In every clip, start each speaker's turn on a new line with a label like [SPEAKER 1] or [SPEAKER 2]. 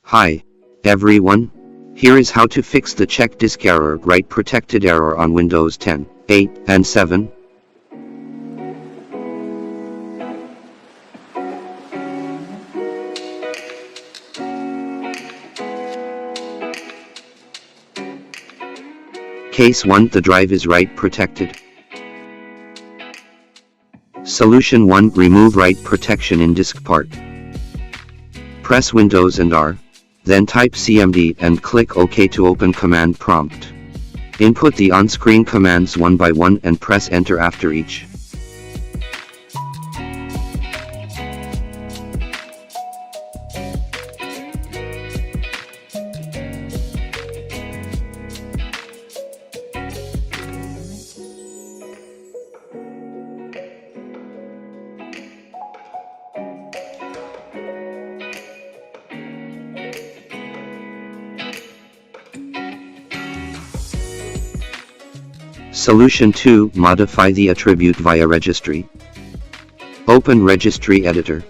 [SPEAKER 1] Hi, everyone. Here is how to fix the Chkdsk error, write protected error on Windows 10, 8, and 7. Case 1, the drive is write protected. Solution 1, remove write protection in disk part. Press Windows and R. Then type cmd and click OK to open command prompt. Input the on-screen commands one by one and press enter after each. Solution 2, modify the attribute via Registry. Open Registry Editor.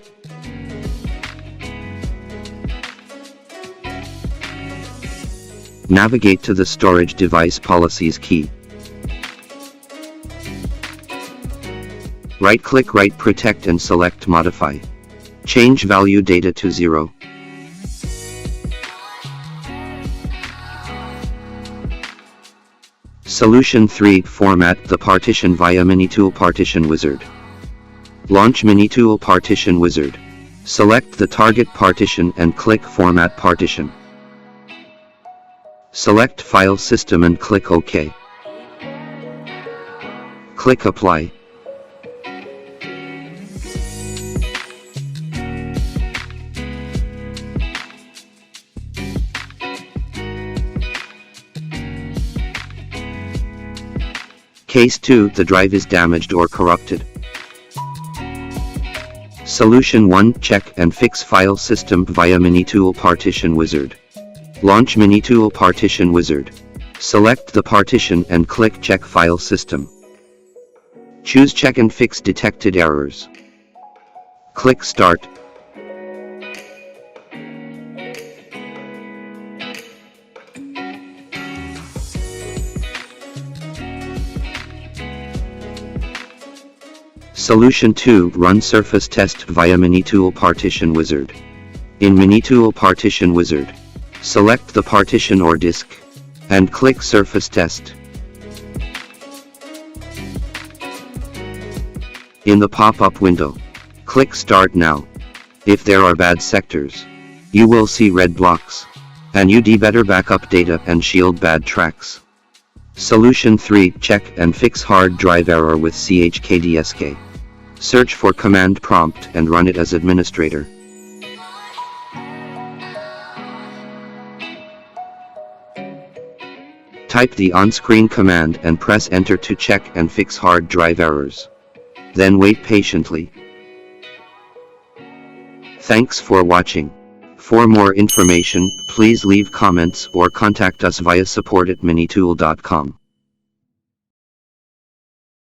[SPEAKER 1] Navigate to the Storage Device Policies key. Right-click Write Protect and select Modify. Change value data to 0. Solution 3, format the partition via Minitool Partition Wizard. Launch Minitool Partition Wizard. Select the target partition and click Format Partition. Select File System and click OK. Click Apply. Case 2, the drive is damaged or corrupted. Solution 1, check and fix file system via Minitool Partition Wizard. Launch Minitool Partition Wizard. Select the partition and click Check File System. Choose Check and Fix Detected Errors. Click Start. Solution 2, run surface test via Minitool Partition Wizard. In Minitool Partition Wizard, select the partition or disk, and click Surface Test. In the pop-up window, click Start Now. If there are bad sectors, you will see red blocks, and you'd better backup data and shield bad tracks. Solution 3, check and fix hard drive error with Chkdsk. Search for command prompt and run it as administrator. Type the on-screen command and press enter to check and fix hard drive errors. Then wait patiently. Thanks for watching. For more information, please leave comments or contact us via support@minitool.com.